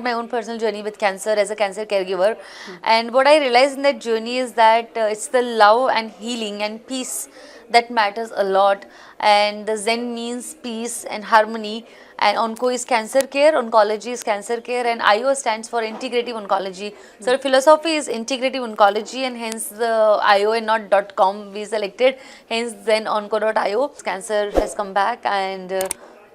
my own personal journey with cancer as a cancer caregiver. And what I realized in that journey is that it's the love and healing and peace that matters a lot. And the Zen means peace and harmony. And Onco is cancer care, Oncology is cancer care, and IO stands for Integrative Oncology. So the philosophy is Integrative Oncology, and hence the IO and not .com we selected, hence ZenOnco.io. Cancer has come back, and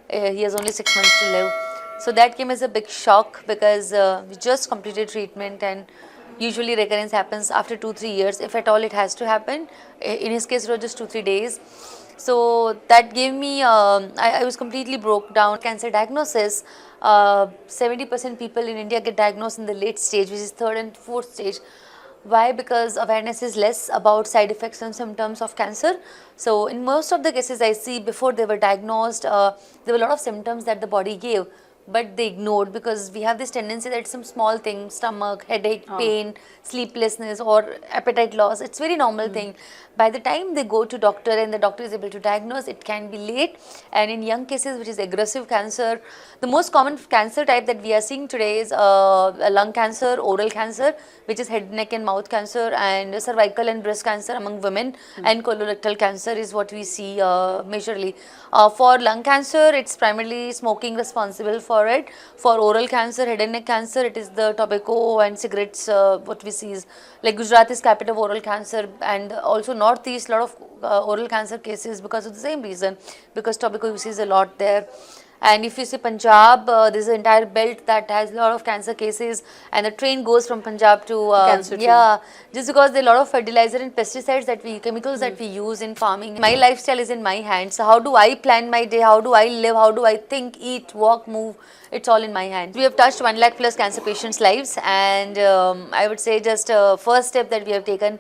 he has only 6 months to live. So that came as a big shock, because we just completed treatment, and usually recurrence happens after 2-3 years, if at all it has to happen. In his case, it was just 2-3 days. So that gave me, I was completely broke down. Cancer diagnosis, 70% people in India get diagnosed in the late stage, which is 3rd and 4th stage. Why? Because awareness is less about side effects and symptoms of cancer. So in most of the cases I see, before they were diagnosed, there were a lot of symptoms that the body gave, but they ignored, because we have this tendency that some small thing, stomach, headache, pain, sleeplessness, or appetite loss, it's very normal thing. By the time they go to doctor and the doctor is able to diagnose, it can be late. And in young cases, which is aggressive cancer, the most common cancer type that we are seeing today is lung cancer, oral cancer, which is head, neck and mouth cancer, and cervical and breast cancer among women, and colorectal cancer is what we see majorly. For lung cancer, it's primarily smoking responsible for it. For oral cancer, head and neck cancer, it is the tobacco and cigarettes. What we see is, like, Gujarat is capital of oral cancer, and also Northeast, lot of oral cancer cases because of the same reason, because tobacco use is a lot there. And if you see Punjab, there's an entire belt that has a lot of cancer cases, and the train goes from Punjab to cancer just because there are a lot of fertilizer and pesticides that chemicals that we use in farming. My lifestyle is in my hands. So how do I plan my day? How do I live? How do I think, eat, walk, move? It's all in my hands. We have touched 1 lakh plus cancer patients' lives, and I would say just a first step that we have taken.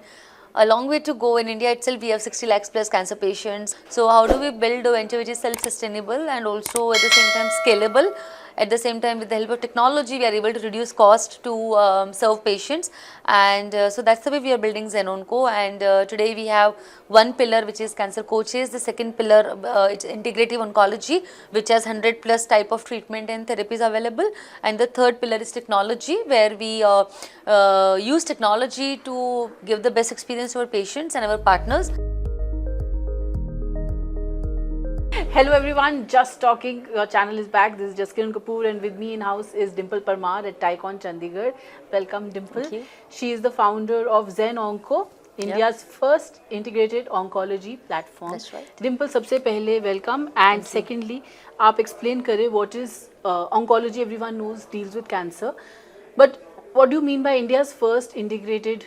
A long way to go. In India itself, we have 60 lakhs plus cancer patients. So how do we build a venture which is self-sustainable and also at the same time scalable? At the same time, with the help of technology, we are able to reduce cost to serve patients. And so that's the way we are building ZenOnco. And today we have one pillar, which is cancer coaches. The second pillar, it's integrative oncology, which has 100 plus type of treatment and therapies available. And the third pillar is technology, where we use technology to give the best experience to our patients and our partners. Hello everyone, Just Talking, your channel is back. This is just Kiran Kapoor, and with me in house is Dimple Parmar at Tycon Chandigarh. Welcome, Dimple. Thank you. She is the founder of ZenOnco, India's first integrated oncology platform. That's right. Dimple, सबसे पहले welcome, and secondly, आप explain करें what is oncology. Everyone knows deals with cancer, but what do you mean by India's first integrated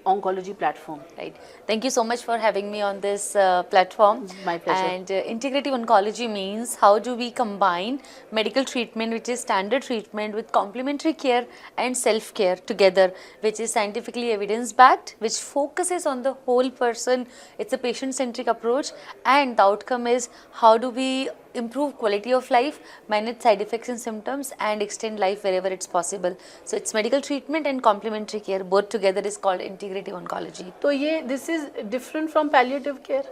oncology platform? Right. Thank you so much for having me on this platform. My pleasure. And integrative oncology means how do we combine medical treatment, which is standard treatment, with complementary care and self-care together, which is scientifically evidence-backed, which focuses on the whole person. It's a patient-centric approach, and the outcome is how do we improve quality of life, manage side effects and symptoms, and extend life wherever it's possible. So it's medical treatment and complementary care, both together is called integrative oncology. So this is different from palliative care?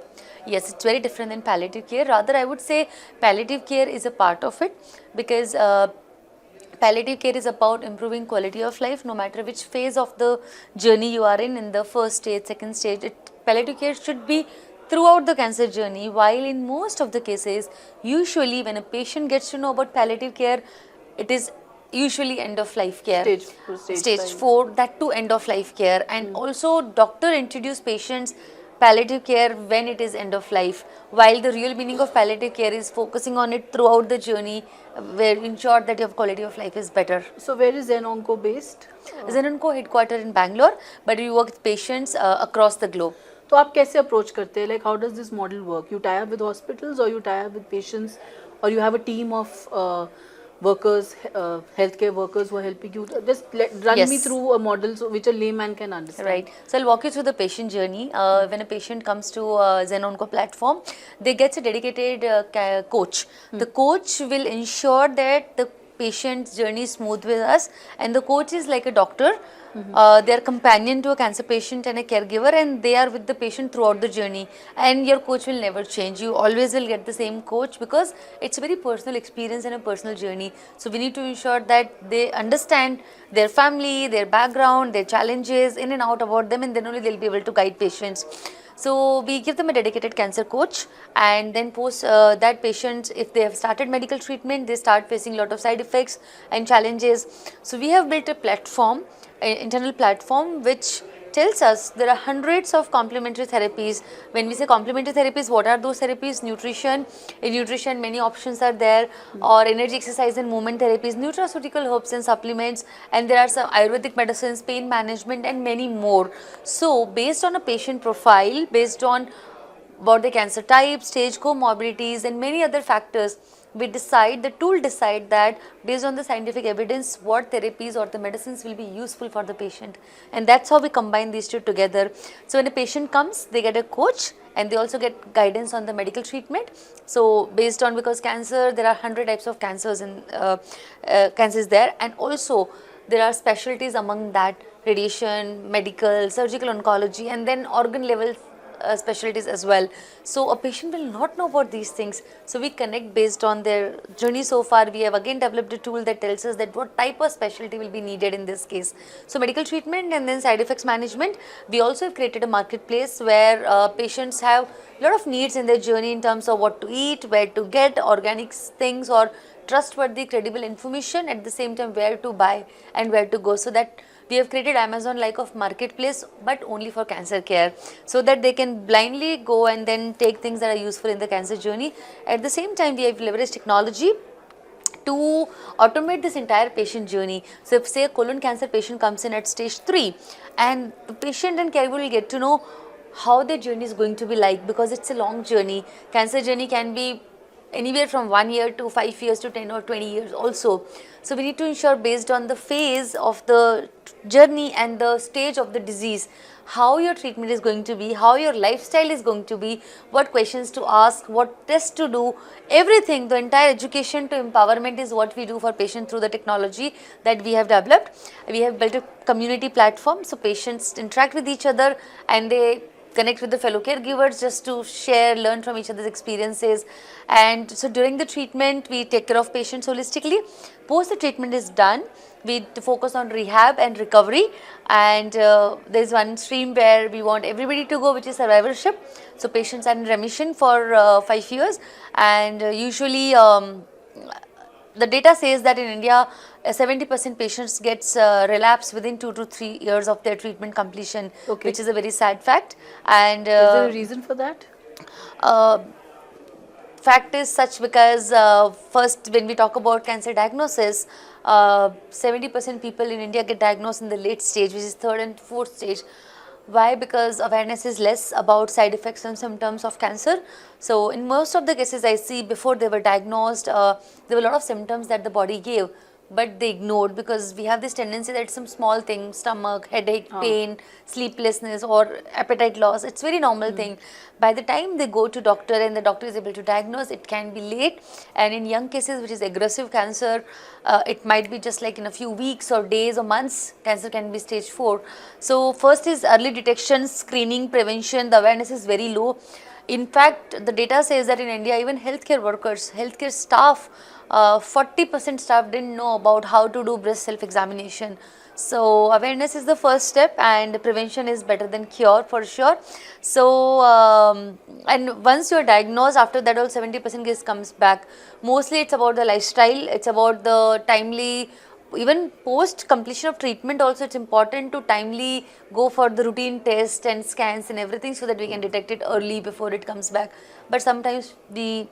Yes, it's very different than palliative care. Rather, I would say palliative care is a part of it, because palliative care is about improving quality of life no matter which phase of the journey you are in the first stage, second stage. Palliative care should be throughout the cancer journey, while in most of the cases, usually when a patient gets to know about palliative care, it is usually end of life care. Stage 4, that too end of life care. And also doctor introduce patients palliative care when it is end of life, while the real meaning of palliative care is focusing on it throughout the journey, where ensure that your quality of life is better. So where is ZenOnco based? ZenOnco headquartered in Bangalore, but we work with patients across the globe. तो आप कैसे approach करते हैं? Like how does this model work? You tie up with hospitals, or you tie up with patients, or you have a team of workers, healthcare workers who are helping you? Just run me through a model which a layman can understand. Right. So I'll walk you through the patient journey. When a patient comes to ZenOnco platform, they get a dedicated coach. The coach will ensure that the patient's journey smooth with us, and the coach is like a doctor. They are companion to a cancer patient and a caregiver, and they are with the patient throughout the journey. And your coach will never change. You always will get the same coach because it's a very personal experience and a personal journey. So we need to ensure that they understand their family, their background, their challenges, in and out about them, and then only they'll be able to guide patients. So we give them a dedicated cancer coach, and then post that patients, if they have started medical treatment, they start facing a lot of side effects and challenges. So we have built a platform, an internal platform, which tells us there are hundreds of complementary therapies. When we say complementary therapies, what are those therapies? Nutrition. In nutrition, many options are there, or energy, exercise and movement therapies, nutraceutical herbs and supplements, and there are some Ayurvedic medicines, pain management, and many more. So based on a patient profile, based on about the cancer type, stage, comorbidities, and many other factors, we decide, the tool decide that based on the scientific evidence, what therapies or the medicines will be useful for the patient. And that's how we combine these two together. So when a patient comes, they get a coach, and they also get guidance on the medical treatment. So based on, because cancer, there are 100 types of cancers in cancers there, and also there are specialties among that: radiation, medical, surgical oncology, and then organ level specialties as well. So a patient will not know about these things. So we connect based on their journey so far. We have again developed a tool that tells us that what type of specialty will be needed in this case. So medical treatment and then side effects management. We also have created a marketplace where patients have a lot of needs in their journey in terms of what to eat, where to get organic things or trustworthy, credible information, at the same time where to buy and where to go. So that we have created Amazon like of marketplace, but only for cancer care, so that they can blindly go and then take things that are useful in the cancer journey. At the same time, we have leveraged technology to automate this entire patient journey. So if say a colon cancer patient comes in at stage 3, and the patient and caregiver will get to know how their journey is going to be like, because it's a long journey. Cancer journey can be anywhere from 1 year to 5 years to 10 or 20 years also. So we need to ensure, based on the phase of the journey and the stage of the disease, how your treatment is going to be, how your lifestyle is going to be, what questions to ask, what tests to do, everything. The entire education to empowerment is what we do for patients through the technology that we have developed. We have built a community platform, so patients interact with each other and they connect with the fellow caregivers just to share, learn from each other's experiences. And so during the treatment, we take care of patients holistically. Post the treatment is done, we focus on rehab and recovery. And there is one stream where we want everybody to go, which is survivorship. So patients are in remission for 5 years, and usually the data says that in India, 70% patients gets relapse within 2 to 3 years of their treatment completion, Okay. which is a very sad fact. And Is there a reason for that? Fact is such because first, when we talk about cancer diagnosis, 70% people in India get diagnosed in the late stage, which is 3rd and 4th stage. Why? Because awareness is less about side effects and symptoms of cancer. So in most of the cases I see, before they were diagnosed, there were a lot of symptoms that the body gave, but they ignored, because we have this tendency that some small thing, stomach, headache, pain, sleeplessness, or appetite loss, it's very normal thing. By the time they go to doctor and the doctor is able to diagnose, it can be late. And in young cases, which is aggressive cancer, it might be just like in a few weeks or days or months, cancer can be stage 4. So first is early detection, screening, prevention. The awareness is very low. In fact, the data says that in India, even healthcare workers, healthcare staff, 40% staff didn't know about how to do breast self-examination. So awareness is the first step, and prevention is better than cure for sure. So and once you are diagnosed, after that all 70% case comes back. Mostly it's about the lifestyle, it's about the timely, even post completion of treatment also, it's important to timely go for the routine test and scans and everything, so that we can detect it early before it comes back. But sometimes we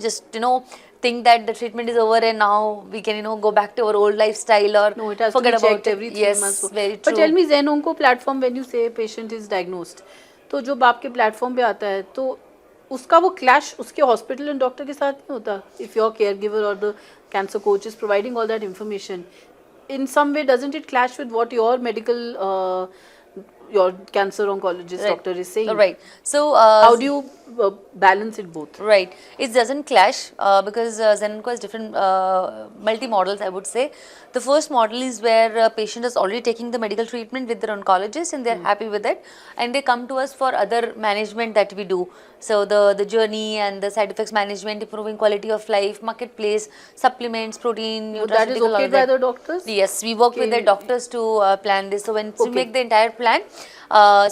just think that the treatment is over and now we can go back to our old lifestyle, or No, it has forget to be about checked it. every 3 Yes, months. very But true. tell me, ZenOnco platform, when you say patient is diagnosed, तो जब आपके platform पे आता है तो उसका वो clash उसके हॉस्पिटल एंड डॉक्टर के साथ नहीं होता? इफ योर केयर गिवर और the cancer coach is providing all that information, in some way doesn't it clash with what your medical your cancer oncologist Right. doctor is saying. Right. So, How do you balance it both? right. It doesn't clash because ZenOnco has different multi-models, I would say. The first model is where a patient is already taking the medical treatment with their oncologist and they're happy with it, and they come to us for other management that we do. So the journey and the side effects management, improving quality of life, marketplace, supplements, protein, So that is nutraceutical, all okay of by that. the doctors? Yes, we work with the Okay. doctors to plan this. So once we Okay. make the entire plan,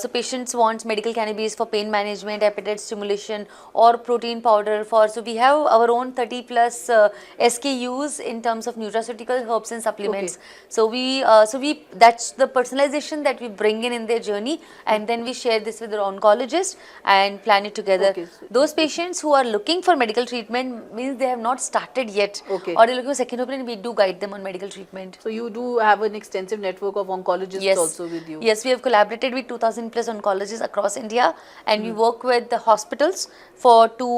so patients want medical cannabis for pain management, appetite stimulation, or protein powder for. So we have our own 30 plus SKUs in terms of nutraceutical herbs and Okay. supplements. So we that's the personalization that we bring in their journey, and then we share this with the oncologist and plan it together. Okay. So, Those patients who are looking for medical treatment means they have not started yet, okay. or they're looking for second opinion. We do guide them on medical treatment. So you do have an extensive network of oncologists Yes. also with you. Yes, we have collaborated with 2000 plus oncologists across India, and we work with the hospitals for to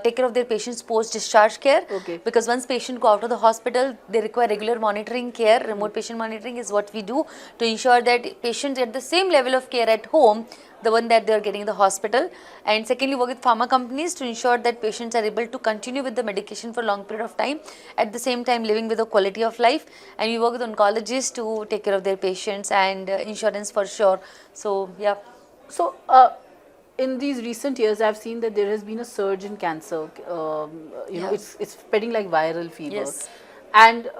take care of their patients post discharge care. Okay. Because once patient go out of the hospital, they require regular monitoring care. Remote patient monitoring is what we do to ensure that patients get the same level of care at home, the one that they are getting in the hospital. And secondly, work with pharma companies to ensure that patients are able to continue with the medication for a long period of time, at the same time living with a quality of life. And we work with oncologists to take care of their patients, and insurance for sure. So yeah. So, in these recent years, I've seen that there has been a surge in cancer. You know, Yeah. it's spreading like viral fever, Yes. and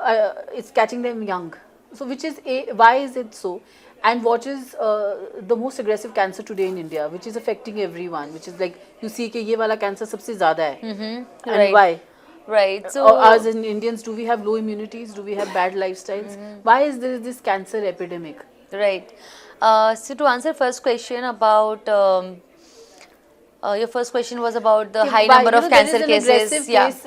it's catching them young. So, which is why is it so? And what is the most aggressive cancer today in India, which is affecting everyone? Which is like you see कि ये वाला cancer सबसे ज़्यादा है, and Right. why? Right. So Or as in Indians, do we have low immunities? Do we have bad lifestyles? Why is there this cancer epidemic? right. So to answer first question about your first question was about the high Why, number of cancer there is an cases. aggressive Yeah. case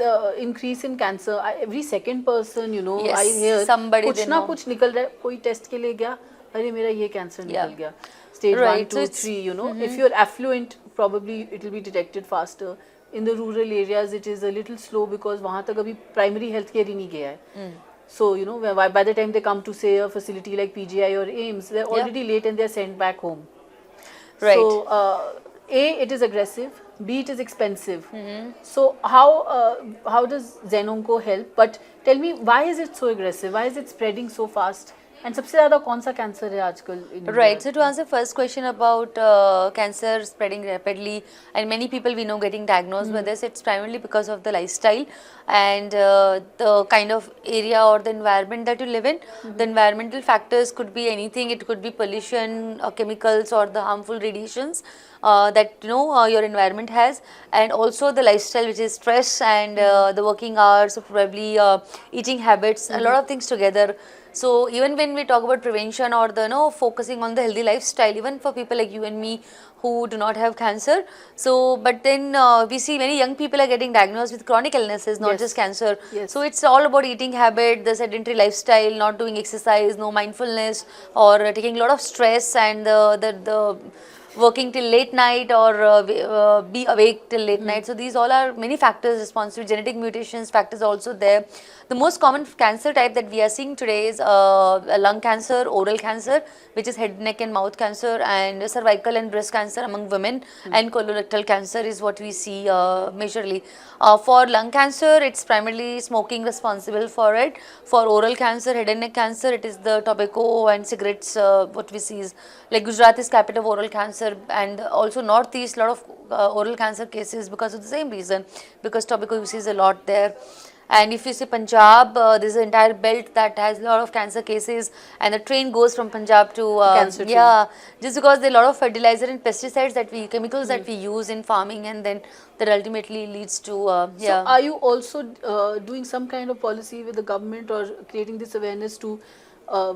increase in cancer. Every second person, you know, Yes, I hear somebody कुछ they ना know. कुछ निकल रहा है. कोई test के लिए गया, अरे मेरा ये कैंसर Yeah. निकल गया. Stage 1, Right, so 2, it's- 3, you know. If you're affluent, probably it will be detected faster. In the rural areas, it is a little slow because वहाँ तक अभी primary health care ही नहीं गया है. So, you know, by the time they come to say a facility like PGI or AIMS, they're already late and they're sent back home. Right. So, A, it is aggressive. B, it is expensive. So, how does ZenOnco help? But tell me, why is it so aggressive? Why is it spreading so fast? And सबसे ज़्यादा कौन सा cancer है आजकल in India? Right. So to answer first question about cancer spreading rapidly, and many people we know getting diagnosed with this, it's primarily because of the lifestyle and the kind of area or the environment that you live in. The environmental factors could be anything. It could be pollution, chemicals, or the harmful radiations that your environment has, and also the lifestyle, which is stress and the working hours, or probably eating habits, a lot of things together. So even when we talk about prevention or the focusing on the healthy lifestyle, even for people like you and me who do not have cancer, so but then we see many young people are getting diagnosed with chronic illnesses, not Yes. just cancer. Yes. So it's all about eating habit, the sedentary lifestyle, not doing exercise, no mindfulness, or taking a lot of stress, and the working till late night, or be awake till late night. So these all are many factors responsible. Genetic mutations factors also there. The most common cancer type that we are seeing today is lung cancer, oral cancer, which is head, neck and mouth cancer, and cervical and breast cancer among women, and colorectal cancer is what we see majorly. For lung cancer, it's primarily smoking responsible for it. For oral cancer, head and neck cancer, it is the tobacco and cigarettes. What we see is like Gujarat is capital of oral cancer, and also Northeast, lot of oral cancer cases because of the same reason, because tobacco use is a lot there. And if you see Punjab, there's an entire belt that has a lot of cancer cases, and the train goes from Punjab to Cancer train. yeah, just because there are a lot of fertilizer and pesticides chemicals that we use in farming, and then that ultimately leads to So, are you also doing some kind of policy with the government or creating this awareness to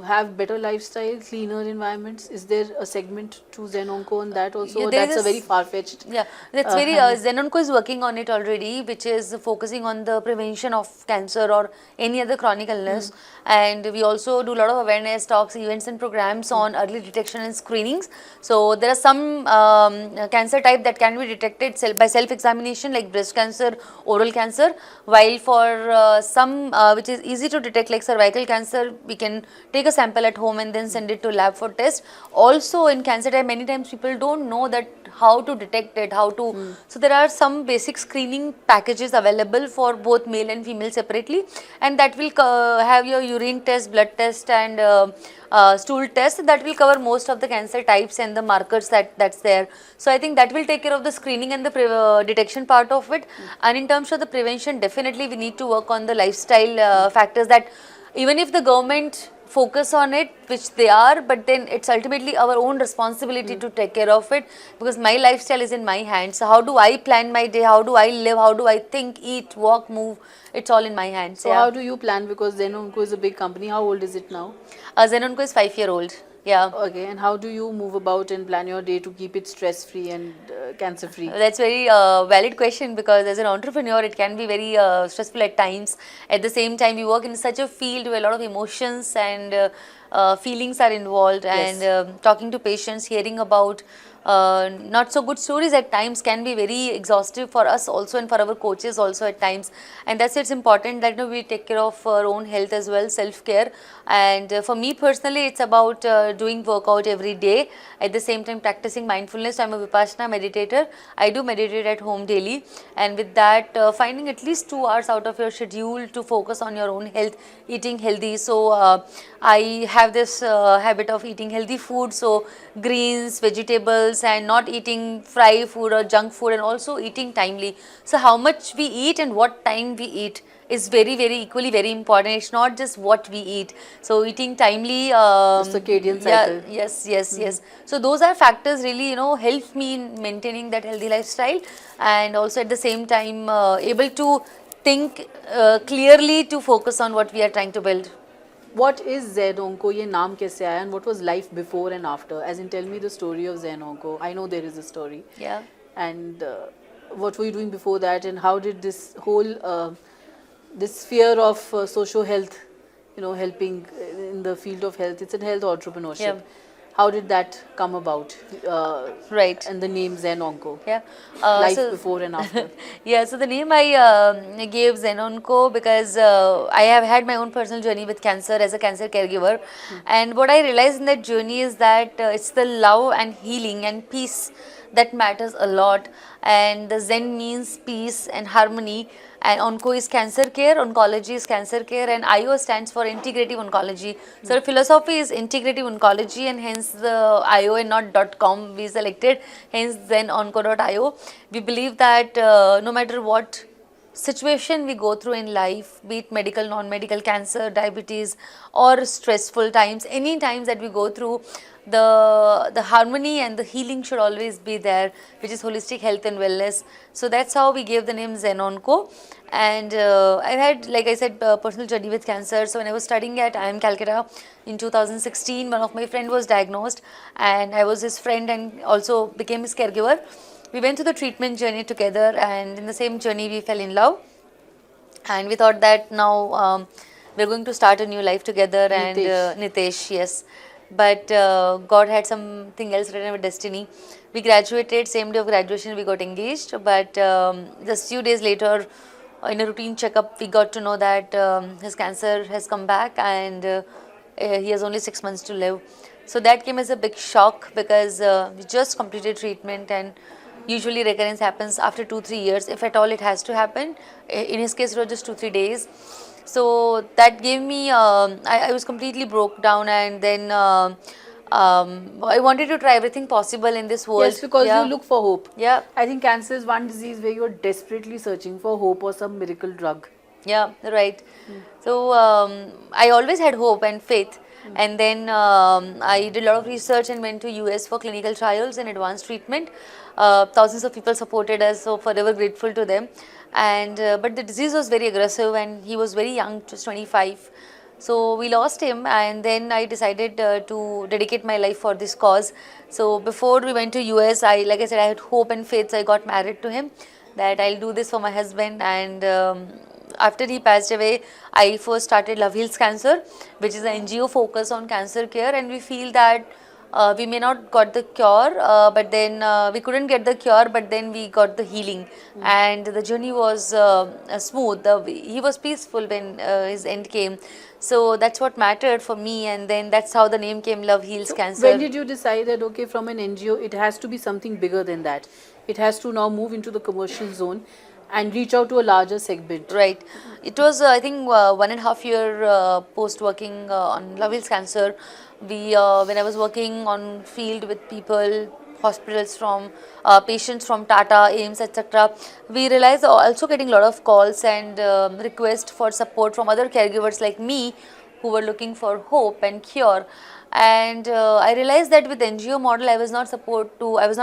have better lifestyle, cleaner environments? Is there a segment to ZenOnco on that also? Yeah, Or there that's a is very far-fetched? Yeah, that's very. ZenOnco is working on it already, which is focusing on the prevention of cancer or any other chronic illness. And we also do a lot of awareness talks, events, and programs on early detection and screenings. So there are some cancer type that can be detected by self-examination, like breast cancer, oral cancer. While for some which is easy to detect, like cervical cancer, we can take a sample at home and then send it to lab for test. Also in cancer type, many times people don't know that how to detect it, how to, so there are some basic screening packages available for both male and female separately, and that will have your urine test, blood test, and stool test that will cover most of the cancer types and the markers that's there. So I think that will take care of the screening and the detection part of it. And in terms of the prevention, definitely we need to work on the lifestyle factors, that even if the government focus on it, which they are, but then it's ultimately our own responsibility to take care of it, because my lifestyle is in my hands. So how do I plan my day, how do I live, how do I think, eat, walk, move, it's all in my hands. So how do you plan, because ZenOnco is a big company, how old is it now? ZenOnco is 5-year-old. Yeah. Okay, and how do you move about and plan your day to keep it stress-free and cancer-free? That's very valid question, because as an entrepreneur, it can be very stressful at times. At the same time, you work in such a field where a lot of emotions and feelings are involved, Yes. and talking to patients, hearing about not so good stories at times can be very exhaustive for us also, and for our coaches also at times. And that's it's important that we take care of our own health as well, self-care. And for me personally, it's about doing workout every day, at the same time practicing mindfulness. I'm a Vipassana meditator. I do meditate at home daily, and with that finding at least 2 hours out of your schedule to focus on your own health, eating healthy. So I have this habit of eating healthy food, so greens, vegetables, and not eating fried food or junk food, and also eating timely. So how much we eat and what time we eat is very, very equally very important. It's not just what we eat. So eating timely, The circadian yeah, cycle. yes. So those are factors really, help me in maintaining that healthy lifestyle, and also at the same time able to think clearly to focus on what we are trying to build. What is ZenOnco? ये नाम कैसे आया, and what was life before and after? As in, tell me the story of ZenOnco. I know there is a story. Yeah. And what were you doing before that, and how did this whole this sphere of social health, helping in the field of health, it's a health entrepreneurship. Yeah. How did that come about? Right. And the name ZenOnco. Yeah. Life So before and after. yeah, so the name I gave ZenOnco because I have had my own personal journey with cancer as a cancer caregiver, and what I realized in that journey is that it's the love and healing and peace that matters a lot. And the Zen means peace and harmony, and Onco is cancer care, Oncology is cancer care, and IO stands for Integrative Oncology. So the philosophy is Integrative Oncology, and hence the IO and not .com we selected, hence ZenOnco.io. We believe that no matter what situation we go through in life, be it medical, non-medical, cancer, diabetes, or stressful times, any times that we go through, the harmony and the healing should always be there, which is holistic health and wellness. So that's how we gave the name ZenOnco. And I've had, like I said, personal journey with cancer. So when I was studying at IIM Calcutta in 2016, one of my friend was diagnosed, and I was his friend and also became his caregiver. We went through the treatment journey together, and in the same journey we fell in love, and we thought that now we're going to start a new life together. And Nitesh, yes, but God had something else written with destiny. We graduated, same day of graduation we got engaged, but just few days later in a routine checkup we got to know that his cancer has come back, and he has only 6 months to live. So that came as a big shock, because we just completed treatment, and usually recurrence happens after 2-3 years, if at all it has to happen. In his case it was just 2-3 days. So that gave me, I was completely broke down, and then I wanted to try everything possible in this world. Yes, because you look for hope. Yeah. I think cancer is one disease where you are desperately searching for hope or some miracle drug. Yeah, right. So I always had hope and faith. And then I did a lot of research and went to US for clinical trials and advanced treatment. Thousands of people supported us, so forever grateful to them. And but the disease was very aggressive, and he was very young, just 25. So we lost him, and then I decided to dedicate my life for this cause. So before we went to US, like I said, I had hope and faith. So I got married to him, that I'll do this for my husband. And after he passed away, I first started Love Heals Cancer, which is an NGO focused on cancer care, and we feel that we may not got the cure, but then we couldn't get the cure, but then we got the healing, and the journey was smooth. He was peaceful when his end came, so that's what mattered for me, and then that's how the name came, Love Heals So Cancer. when did you decide that, okay, from an NGO, it has to be something bigger than that? It has to now move into the commercial zone and reach out to a larger segment. Right. It was, I think, 1.5 year post working on Love Heals Cancer. When I was working on field with people, hospitals from patients from Tata, AIMS, etc., we realized also getting a lot of calls and requests for support from other caregivers like me who were looking for hope and cure. And I realized that with NGO model, I was not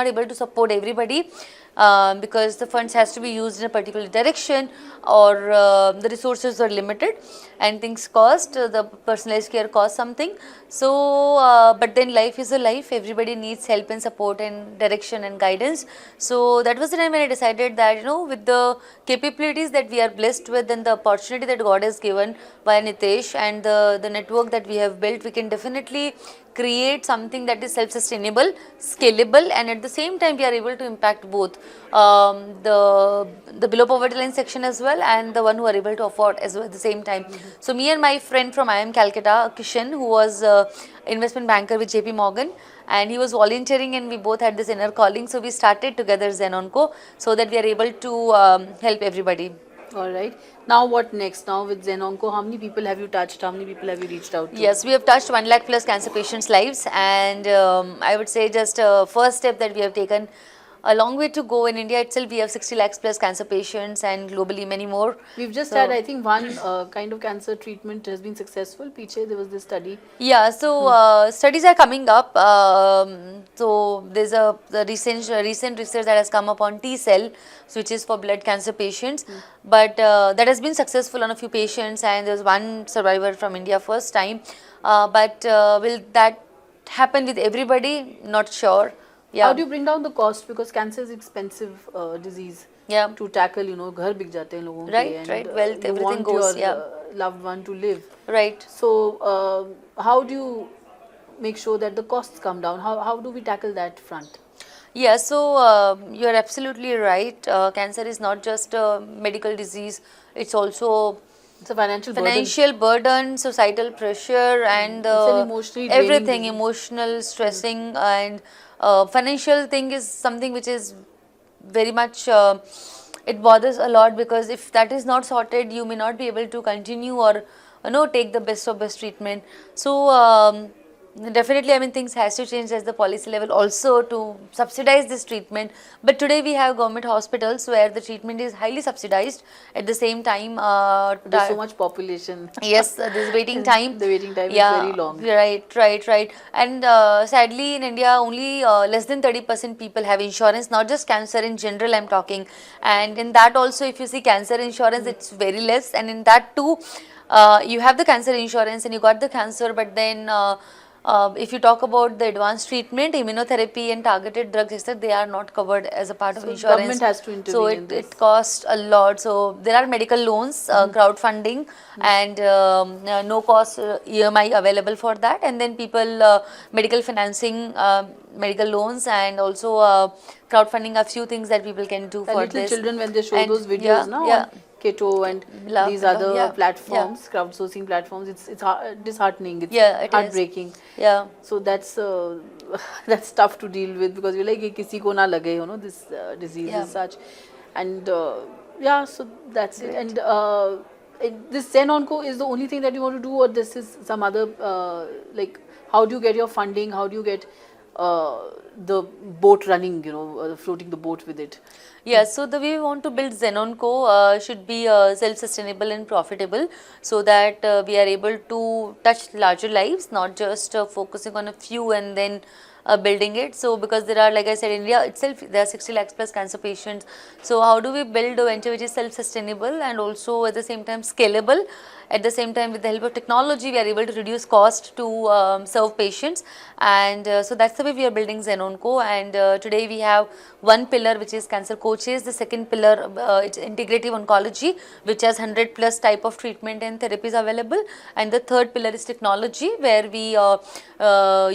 able to support everybody, because the funds has to be used in a particular direction, or the resources were limited and things cost, the personalized care cost something. So but then life is a life, everybody needs help and support and direction and guidance. So that was the time when I decided that, with the capabilities that we are blessed with and the opportunity that God has given by Nitesh and the network that we have built, we can definitely create something that is self-sustainable, scalable, and at the same time we are able to impact both the below poverty line section as well, and the one who are able to afford as well at the same time. So me and my friend from IIM Calcutta, Kishan, who was investment banker with JP Morgan, and he was volunteering, and we both had this inner calling, so we started together ZenOnco so that we are able to help everybody. All right. Now what next? Now with ZenOnco, how many people have you touched? How many people have you reached out to? Yes, we have touched 1 lakh plus cancer patients' lives, and I would say just a first step that we have taken. A long way to go. In India itself, we have 60 lakhs plus cancer patients, and globally many more. We've just had, I think, one kind of cancer treatment has been successful. Piche, there was this study. Yeah, so studies are coming up. So there's the recent research that has come up on T cell, which is for blood cancer patients. But that has been successful on a few patients, and there's one survivor from India first time. But will that happen with everybody? Not sure. Yeah. How do you bring down the cost? Because cancer is expensive disease. Yeah. To tackle, घर बिक जाते हैं लोगों के, Right, and right. Wealth, you everything want goes, your yeah. loved one to live. Right. So how do you make sure that the costs come down? How do we tackle that front? Yeah, so you're absolutely right. Cancer is not just a medical disease, it's also It's a financial burden, societal pressure, and It's an emotionally draining everything, disease. emotional, stressing, and financial thing is something which is very much, it bothers a lot, because if that is not sorted, you may not be able to continue or take the best of best treatment. So definitely, I mean, things has to change at the policy level also to subsidize this treatment. But today we have government hospitals where the treatment is highly subsidized. At the same time, There's so much population. yes, this waiting time. The waiting time is Yeah, very long. Right. And sadly, in India, only less than 30% people have insurance. Not just cancer, in general, I'm talking. And in that also, if you see cancer insurance, it's very less. And in that too, you have the cancer insurance and you got the cancer, but then if you talk about the advanced treatment, immunotherapy and targeted drugs, etc., they are not covered as a part of insurance. Government has to intervene So in this. it costs a lot. So there are medical loans, crowdfunding, and no cost EMI available for that. And then people medical financing, medical loans, and also crowdfunding, a few things that people can do And for little this. children, when they show And those videos now on Keto and Love, these other yeah, platforms, crowdsourcing platforms, it's disheartening. It's Yeah, it is. heartbreaking. Yeah. So that's that's tough to deal with, because you're like, "Ye kisi ko na lage," this disease Yeah. is such. And yeah, so that's it. And this ZenOnco is the only thing that you want to do, or this is some other, like, how do you get your funding? How do you get the boat running, floating the boat with it? Yeah, so the way we want to build ZenOnco should be self-sustainable and profitable, so that we are able to touch larger lives, not just focusing on a few and then building it. So because there are, like I said, India itself, there are 60 lakhs plus cancer patients. So how do we build a venture which is self-sustainable and also at the same time scalable? At the same time, with the help of technology, we are able to reduce cost to serve patients, and so that's the way we are building ZenOnco. And today we have one pillar which is cancer coaches. The second pillar, it's integrative oncology, which has 100 plus type of treatment and therapies available. And the third pillar is technology, where we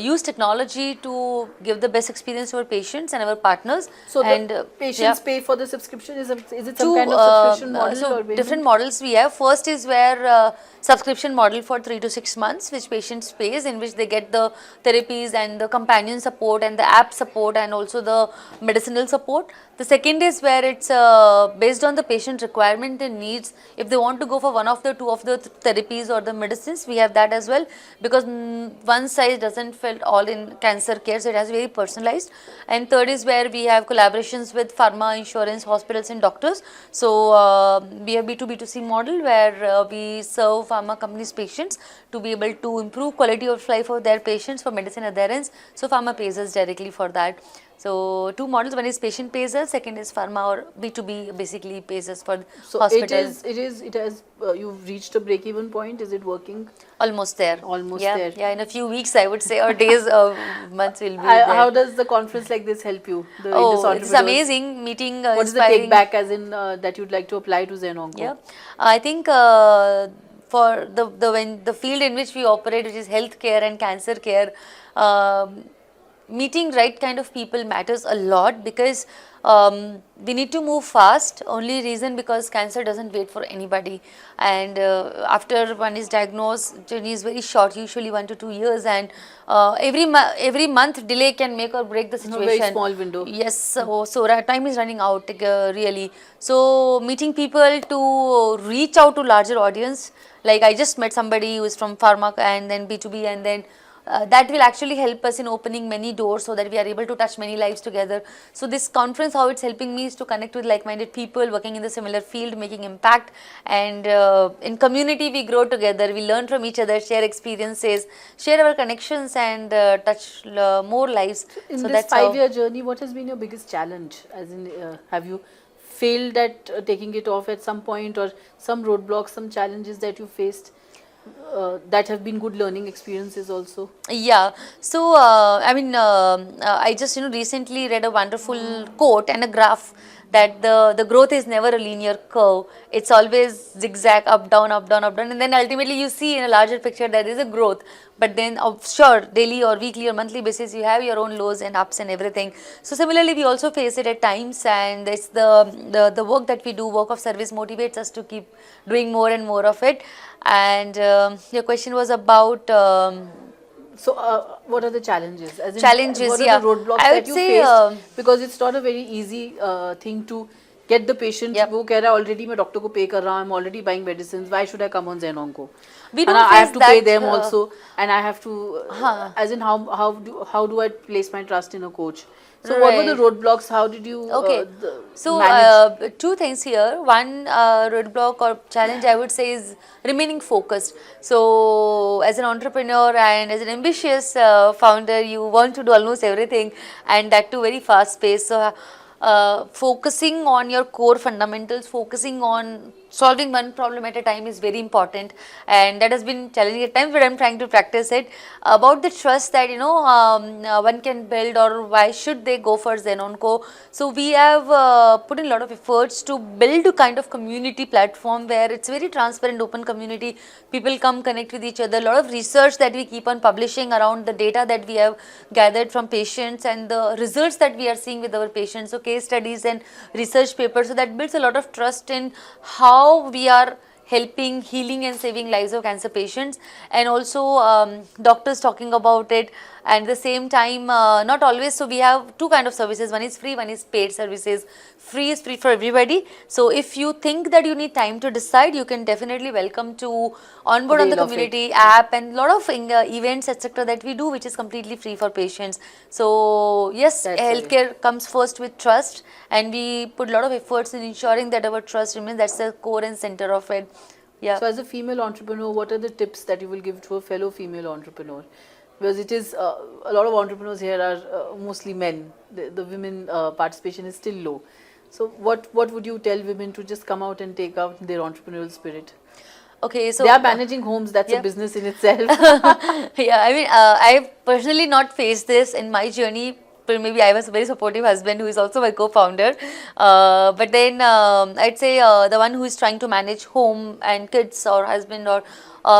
use technology to give the best experience to our patients and our partners. So And the patients pay for the subscription. Is it some two kind of subscription model so or payment? different models we have. First is where subscription model for 3 to 6 months, which patients pays, in which they get the therapies and the companion support and the app support and also the medicinal support. The second is where it's based on the patient requirement and needs. If they want to go for one of the two of the therapies or the medicines, we have that as well, because one size doesn't fit all in cancer care, so it has to be very personalized. And third is where we have collaborations with pharma, insurance, hospitals and doctors. So we have B2B2C model, where we serve pharma companies patients to be able to improve quality of life of their patients for medicine adherence. So pharma pays us directly for that. So two models, one is patient pays us, second is pharma or B2B basically pays us for So hospitals. it has, you've reached a break-even point. Is it working? Almost there. Almost Yeah, there. yeah, in a few weeks I would say, or days or months will be there. How does the conference like this help you? The Indus Oh, it's entrepreneurs? amazing meeting, What is the inspiring. take back as in that you'd like to apply to ZenOnco? Yeah, I think for the field in which we operate, which is healthcare and cancer care, meeting right kind of people matters a lot, because we need to move fast. Only reason because cancer doesn't wait for anybody, and after one is diagnosed, journey is very short, usually 1 to 2 years, and every month delay can make or break the situation. Very small window. Yes, so time is running out, really. So meeting people to reach out to larger audience, like I just met somebody who is from pharma and then B2B, and then that will actually help us in opening many doors, so that we are able to touch many lives together. So this conference, how it's helping me is to connect with like-minded people working in the similar field, making impact, and in community we grow together, we learn from each other, share experiences, share our connections, and touch more lives. In So this that's how. 5-year journey, what has been your biggest challenge? As in, have you failed at taking it off at some point, or some roadblocks, some challenges that you faced that have been good learning experiences also? Yeah, so I just recently read a wonderful quote and a graph, that the growth is never a linear curve. It's always zigzag, up down, up down, up down, and then ultimately you see in a larger picture there is a growth. But then, sure, daily or weekly or monthly basis, you have your own lows and ups and everything. So similarly, we also face it at times, and it's the work that we do, work of service, motivates us to keep doing more and more of it. And your question was about. So, what are the challenges? As in, Challenges, what are yeah. the roadblocks I would that you say, faced? Because it's not a very easy thing to get the patient. Yep. वो कह रहा है already मैं doctor को pay कर रहा हूँ, I'm already buying medicines. Why should I come on ZenOnco? We And don't I have face to pay that, them also, and I have to. As in, how do I place my trust in a coach? So, what were the Right. roadblocks? How did you Okay, so manage? two things here. One roadblock or challenge I would say is remaining focused. So as an entrepreneur and as an ambitious founder, you want to do almost everything, and that too very fast pace. So focusing on your core fundamentals, focusing on solving one problem at a time is very important, and that has been challenging at times, but I'm trying to practice it. About the trust that one can build, or why should they go for ZenOnco. So we have put in a lot of efforts to build a kind of community platform where it's very transparent, open community. People come connect with each other. A lot of research that we keep on publishing around the data that we have gathered from patients and the results that we are seeing with our patients. So case studies and research papers. So that builds a lot of trust in how we are helping, healing and saving lives of cancer patients, and also doctors talking about it. And at the same time, not always, so we have two kind of services, one is free, one is paid services. Free is free for everybody. So if you think that you need time to decide, you can definitely welcome to onboard on the Avail of community app, and lot of events etc that we do, which is completely free for patients. So yes, That's healthcare comes first with trust, and we put a lot of efforts in ensuring that our trust remains. That's the core and center of it. Yeah. So, as a female entrepreneur, what are the tips that you will give to a fellow female entrepreneur? Because it is a lot of entrepreneurs here are mostly men. The women participation is still low. So what would you tell women to just come out and take out their entrepreneurial spirit? Okay, so They are managing homes. That's yeah. a business in itself. Yeah, I mean, I've personally not faced this in my journey. But maybe I was a very supportive husband who is also my co-founder. But then I'd say the one who is trying to manage home and kids or husband or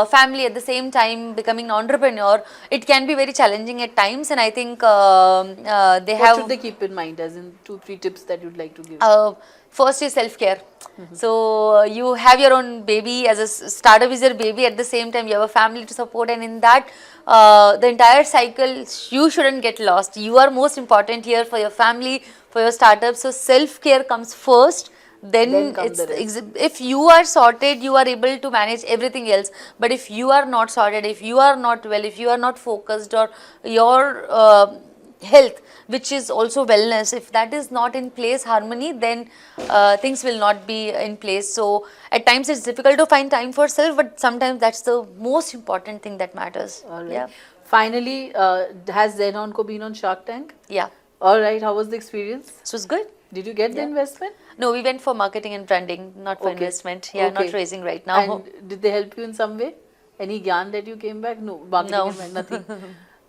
family at the same time becoming an entrepreneur, it can be very challenging at times. And I think they What should have they keep in mind, as in 2-3 tips that you'd like to give? first is self-care. So you have your own baby, as a startup is your baby, at the same time you have a family to support, and in that the entire cycle you shouldn't get lost. You are most important here for your family, for your startup. So self-care comes first, then come the rest. if you are sorted, you are able to manage everything else. But if you are not sorted, if you are not well, if you are not focused, or your health, which is also wellness, if that is not in place, harmony, then things will not be in place. So at times it's difficult to find time for self, but sometimes that's the most important thing that matters. All right. Yeah. Finally, has ZenOnco been on Shark Tank? Yeah. All right. How was the experience? So it's good. Did you get the investment? No, we went for marketing and branding, not for investment. Yeah, not raising right now. And did they help you in some way? Any gyan that you came back? No, marketing and nothing.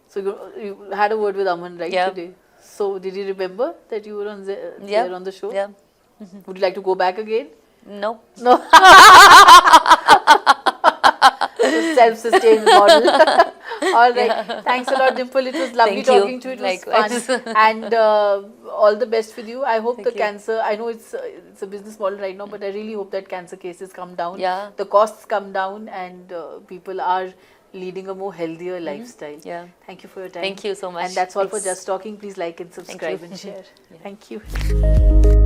So you had a word with Aman, right, today? So did you remember that you were on there on the show? Yeah. Would you like to go back again? No. No. Self-sustained model. All right. Thanks a lot, Dimple. It was lovely talking to you. It was Likewise. fun. And all the best with you. I hope the cancer, I know it's a business model right now, but I really hope that cancer cases come down. Yeah. The costs come down, and people are leading a more healthier lifestyle. Yeah. Thank you for your time. Thank you so much. And that's all for Just Talking. Please like and subscribe and share. Yeah. Thank you.